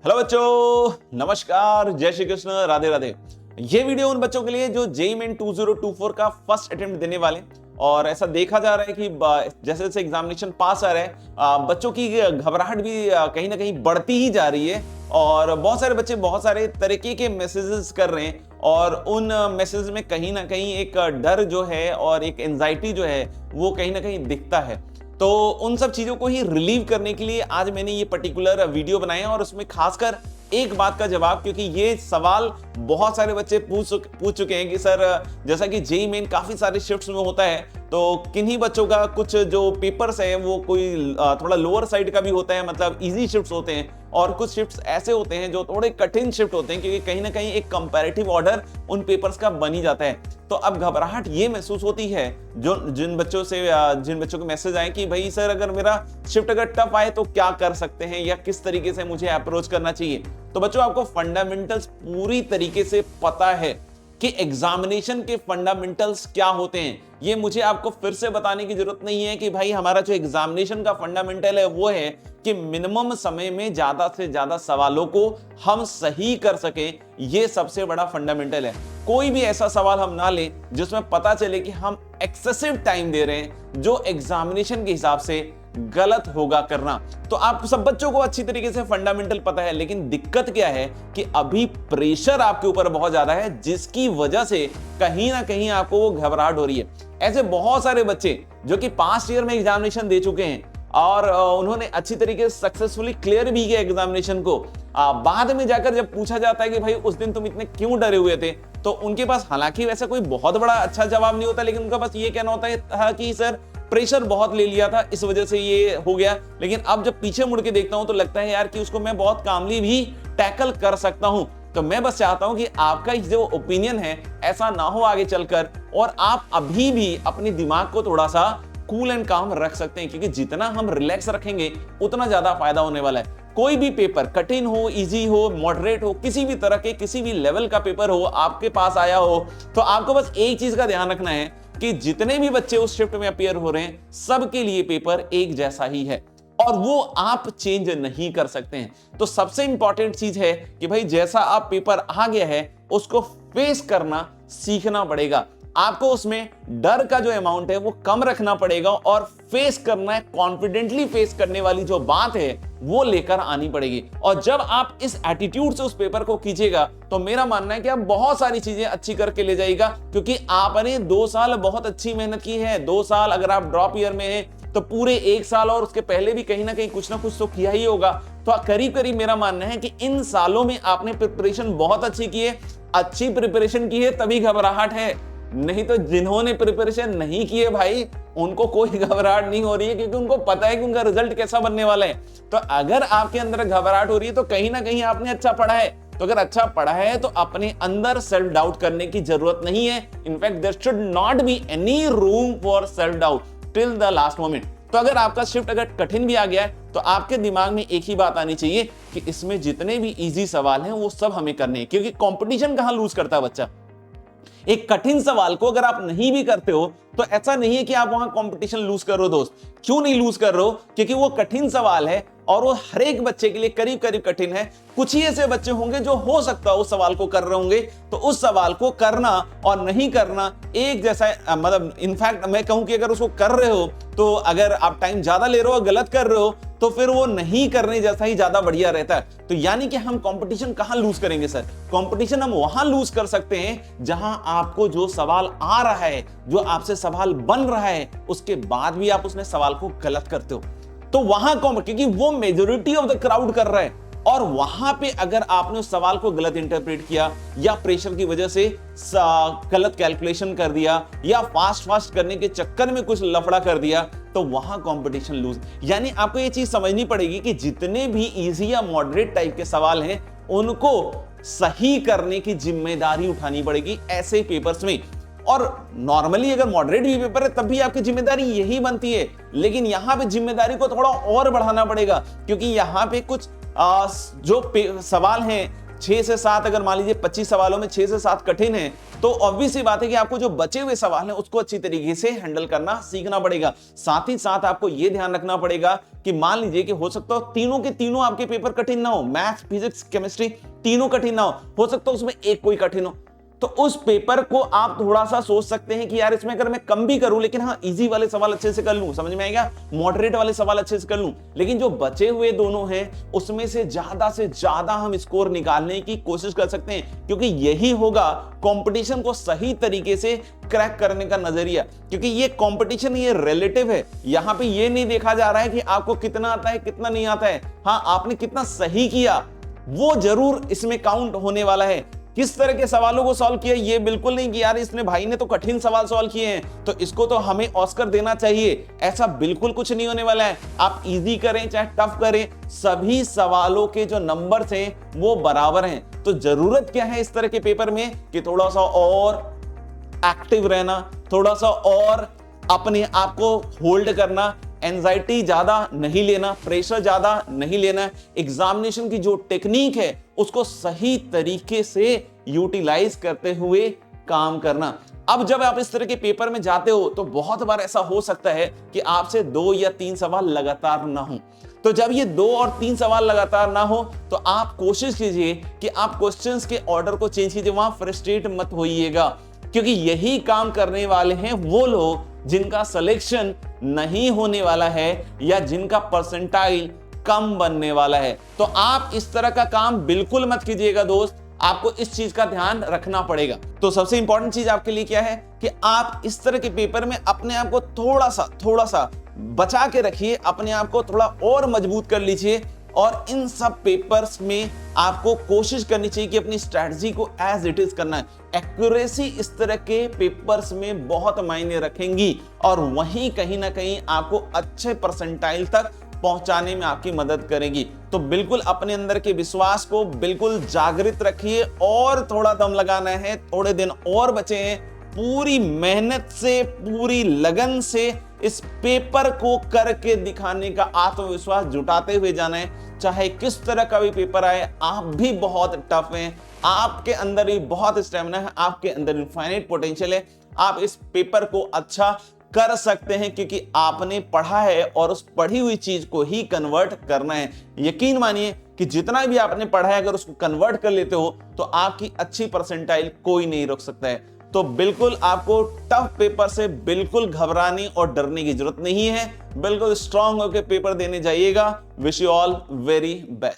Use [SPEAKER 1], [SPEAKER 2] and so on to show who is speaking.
[SPEAKER 1] Hello बच्चों, नमस्कार, जय श्री कृष्ण, राधे राधे। ये वीडियो उन बच्चों के लिए जो जेईई मेन 2024 का फर्स्ट अटेम्प्ट देने वाले, और ऐसा देखा जा रहा है कि जैसे जैसे एग्जामिनेशन पास आ रहा है बच्चों की घबराहट भी कहीं ना कहीं बढ़ती ही जा रही है। और बहुत सारे बच्चे बहुत सारे तरीके के मैसेजेस कर रहे हैं, और उन मैसेज में कहीं ना कहीं एक डर जो है और एक एंजाइटी जो है वो कहीं ना कहीं दिखता है। तो उन सब चीजों को ही रिलीव करने के लिए आज मैंने ये पर्टिकुलर वीडियो बनाया है, और उसमें खासकर एक बात का जवाब, क्योंकि ये सवाल बहुत सारे बच्चे पूछ चुके हैं कि सर जैसा कि जेईई मेन काफी सारे शिफ्ट्स में होता है, तो किन्हीं बच्चों का कुछ जो पेपर्स है वो कोई थोड़ा लोअर साइड का भी होता है, मतलब इजी शिफ्ट्स होते हैं, और कुछ शिफ्ट्स ऐसे होते हैं जो थोड़े कठिन शिफ्ट होते हैं, क्योंकि कहीं ना कहीं एक कंपैरेटिव ऑर्डर उन पेपर्स का बन ही जाता है। तो अब घबराहट ये महसूस होती है जो जिन बच्चों के मैसेज आए कि भाई सर अगर मेरा शिफ्ट अगर टफ आए तो क्या कर सकते हैं, या किस तरीके से मुझे अप्रोच करना चाहिए। तो बच्चों, आपको फंडामेंटल्स पूरी तरीके से पता है कि एग्जामिनेशन के फंडामेंटल्स क्या होते हैं। ये मुझे आपको फिर से बताने की जरूरत नहीं है कि भाई हमारा जो एग्जामिनेशन का फंडामेंटल है वो है कि मिनिमम समय में ज्यादा से ज्यादा सवालों को हम सही कर सके। ये सबसे बड़ा फंडामेंटल है। कोई भी ऐसा सवाल हम ना लें जिसमें पता चले कि हम एक्सेसिव टाइम दे रहे हैं, जो एग्जामिनेशन के हिसाब से गलत होगा करना। तो आप सब बच्चों को अच्छी तरीके से फंडामेंटल पता है, लेकिन दिक्कत क्या है कि अभी प्रेशर आपके ऊपर बहुत ज्यादा है, जिसकी वजह से कहीं ना कहीं आपको वो घबराहट हो रही है। ऐसे बहुत सारे बच्चे जो कि पास्ट ईयर में एग्जामिनेशन दे चुके हैं और उन्होंने अच्छी तरीके से सक्सेसफुली क्लियर भी किया एग्जामिनेशन को, बाद में जाकर जब पूछा जाता है कि भाई उस दिन तुम इतने क्यों डरे हुए थे, तो उनके पास हालांकि वैसे कोई बहुत बड़ा अच्छा जवाब नहीं होता, लेकिन उनका बस ये कहना होता है कि सर प्रेशर बहुत ले लिया था, इस वजह से ये हो गया। लेकिन अब जब पीछे मुड़ के देखता हूं तो लगता है यार कि उसको मैं बहुत कामली भी टैकल कर सकता हूं। तो मैं बस चाहता हूं कि आपका जो ओपिनियन है ऐसा ना हो आगे चलकर, और आप अभी भी अपने दिमाग को थोड़ा सा कूल एंड काम रख सकते हैं, क्योंकि जितना हम रिलैक्स रखेंगे उतना ज्यादा फायदा होने वाला है। कोई भी पेपर कठिन हो, इजी हो, मॉडरेट हो, किसी भी तरह के किसी भी लेवल का पेपर हो आपके पास आया हो, तो आपको बस एक चीज का ध्यान रखना है कि जितने भी बच्चे उस शिफ्ट में अपीयर हो रहे हैं सबके लिए पेपर एक जैसा ही है, और वो आप चेंज नहीं कर सकते हैं। तो सबसे इंपॉर्टेंट चीज है कि भाई जैसा आप पेपर आ गया है उसको फेस करना सीखना पड़ेगा। आपको उसमें डर का जो अमाउंट है वो कम रखना पड़ेगा, और फेस करना है, कॉन्फिडेंटली फेस करने वाली जो बात है वो लेकर आनी पड़ेगी। और जब आप इस एटीट्यूड से उस पेपर को कीजिएगा तो मेरा मानना है कि आप बहुत सारी चीजें अच्छी करके ले जाएगा, क्योंकि आपने 2 साल बहुत अच्छी मेहनत की है। 2 साल अगर आप ड्रॉप ईयर में हैं तो पूरे 1 साल और उसके पहले भी कहीं ना कहीं कुछ ना कुछ तो किया ही होगा। तो करीब करीब मेरा मानना है कि इन सालों में आपने प्रिपरेशन बहुत अच्छी की है। अच्छी प्रिपरेशन की है तभी घबराहट है, नहीं तो जिन्होंने प्रिपरेशन नहीं की है भाई उनको कोई घबराहट नहीं हो रही है, क्योंकि उनको पता है कि उनका रिजल्ट कैसा बनने वाला है। तो अगर आपके अंदर घबराहट हो रही है तो कहीं ना कहीं आपने अच्छा पढ़ा है। तो अगर अच्छा पढ़ा है तो अपने अंदर सेल्फ डाउट करने की जरूरत नहीं है। In fact there should not be any room for self doubt till the last moment. तो अगर आपका शिफ्ट अगर कठिन भी आ गया है तो आपके दिमाग में एक ही बात आनी चाहिए कि इसमें जितने भी इजी सवाल हैं वो सब हमें करने हैं, क्योंकि कंपटीशन कहां लूज करता है बच्चा। एक कठिन सवाल को अगर आप नहीं भी करते हो तो ऐसा नहीं है कि आप वहां कंपटीशन लूज कर रहे हो। दोस्त, क्यों नहीं लूज कर रहे हो? क्योंकि वो कठिन सवाल है और वो हर एक बच्चे के लिए करीब करीब कठिन है। कुछ ही ऐसे बच्चे होंगे जो हो सकता है उस सवाल को कर रहे होंगे, तो उस सवाल को करना और नहीं करना एक जैसा, मतलब इनफैक्ट मैं कहूं कि अगर उसको कर रहे हो तो अगर आप टाइम ज्यादा ले रहे हो, गलत कर रहे हो, तो फिर वो नहीं करने जैसा ही ज्यादा बढ़िया रहता है। तो यानी कि हम कंपटीशन कहां लूज करेंगे सर? कंपटीशन हम वहां लूज कर सकते हैं जहां आपको जो सवाल आ रहा है, जो आपसे सवाल बन रहा है, उसके बाद भी आप उसने सवाल को गलत करते हो, तो वहां क्योंकि वो मेजॉरिटी ऑफ द क्राउड कर रहा है, और वहां पे अगर आपने उस सवाल को गलत इंटरप्रेट किया, या प्रेशर की वजह से गलत कैलकुलेशन कर दिया, या फास्ट करने के चक्कर में कुछ लफड़ा कर दिया, तो वहां कंपटीशन लूज। यानी आपको ये चीज समझनी पड़ेगी कि जितने भी इजी या मॉडरेट टाइप के सवाल हैं उनको सही करने की जिम्मेदारी उठानी पड़ेगी ऐसे पेपर्स में। और नॉर्मली अगर मॉडरेट भी पेपर है तब भी आपकी जिम्मेदारी यही बनती है, लेकिन यहां पे जिम्मेदारी को थोड़ा और बढ़ाना पड़ेगा, क्योंकि यहां पे कुछ जो सवाल हैं 6 से 7 अगर मान लीजिए 25 सवालों में 6 से 7 कठिन है, तो ऑब्वियस सी बात है कि आपको जो बचे हुए सवाल हैं उसको अच्छी तरीके से हैंडल करना सीखना पड़ेगा। साथ ही साथ आपको यह ध्यान रखना पड़ेगा कि मान लीजिए कि हो सकता है तीनों के तीनों आपके पेपर कठिन ना हो, मैथ्स, फिजिक्स, केमिस्ट्री तीनों कठिन ना हो सकता है उसमें एक कोई कठिन हो। तो उस पेपर को आप थोड़ा सा सोच सकते हैं कि यार इसमें अगर मैं कम भी करूं लेकिन हाँ इजी वाले सवाल अच्छे से कर लूं, समझ में आएगा, मॉडरेट वाले सवाल अच्छे से कर लूं, लेकिन जो बचे हुए दोनों हैं उसमें से ज्यादा हम स्कोर निकालने की कोशिश कर सकते हैं, क्योंकि यही होगा कंपटीशन को सही तरीके से क्रैक करने का नजरिया। क्योंकि ये कंपटीशन ये रिलेटिव है, यहां पे ये नहीं देखा जा रहा है कि आपको कितना आता है कितना नहीं आता है, हाँ आपने कितना सही किया वो जरूर इसमें काउंट होने वाला है। किस तरह के सवालों को सॉल्व किया ये बिल्कुल नहीं कि यार इसने भाई ने तो कठिन सवाल सॉल्व किए हैं तो इसको तो हमें ऑस्कर देना चाहिए, ऐसा बिल्कुल कुछ नहीं होने वाला है। आप इजी करें चाहे टफ करें, सभी सवालों के जो नंबर्स हैं वो बराबर हैं। तो जरूरत क्या है इस तरह के पेपर में कि थोड़ा सा और एक्टिव रहना, थोड़ा सा और अपने आप को होल्ड करना, एंजाइटी ज्यादा नहीं लेना, प्रेशर ज्यादा नहीं लेना, एग्जामिनेशन की जो टेक्निक है उसको सही तरीके से यूटिलाइज करते हुए काम करना। अब जब आप इस तरह के पेपर में जाते हो तो बहुत बार ऐसा हो सकता है कि आपसे 2 या 3 सवाल लगातार ना हो। तो जब ये 2 और 3 सवाल लगातार ना हो तो आप कोशिश कीजिए कि आप क्वेश्चंस के ऑर्डर को चेंज कीजिए, वहां फ्रस्ट्रेट मत होइएगा, क्योंकि यही काम करने वाले हैं वो लोग जिनका सिलेक्शन नहीं होने वाला है या जिनका परसेंटाइल कम बनने वाला है। तो आप इस तरह का काम बिल्कुल मत कीजिएगा दोस्त, आपको इस चीज का ध्यान रखना पड़ेगा। तो सबसे इंपॉर्टेंट चीज आपके लिए क्या है कि आप इस तरह के पेपर में अपने आप को थोड़ा सा बचा के रखिए, अपने आप को थोड़ा और मजबूत कर लीजिए, और इन सब पेपर्स में आपको कोशिश करनी चाहिए कि अपनी स्ट्रैटेजी को एज इट इज करना है। एक्यूरेसी इस तरह के पेपर्स में बहुत मायने रखेंगी और वहीं कहीं ना कहीं आपको अच्छे परसेंटाइल तक पहुंचाने में आपकी मदद करेगी। तो बिल्कुल अपने अंदर के विश्वास को बिल्कुल जागृत रखिए और थोड़ा दम लगाना है, थोड़े दिन और बचे हैं, पूरी मेहनत से पूरी लगन से इस पेपर को करके दिखाने का आत्मविश्वास जुटाते हुए जाना है। चाहे किस तरह का भी पेपर आए, आप भी बहुत टफ हैं, आपके अंदर भी बहुत स्टेमिना है, आपके अंदर इनफाइनाइट पोटेंशियल है, आप इस पेपर को अच्छा कर सकते हैं क्योंकि आपने पढ़ा है और उस पढ़ी हुई चीज को ही कन्वर्ट करना है। यकीन मानिए कि जितना भी आपने पढ़ा है अगर उसको कन्वर्ट कर लेते हो तो आपकी अच्छी परसेंटाइल कोई नहीं रोक सकता है। तो बिल्कुल आपको टफ पेपर से बिल्कुल घबराने और डरने की जरूरत नहीं है, बिल्कुल स्ट्रांग होकर पेपर देने जाइएगा। Wish you all very best.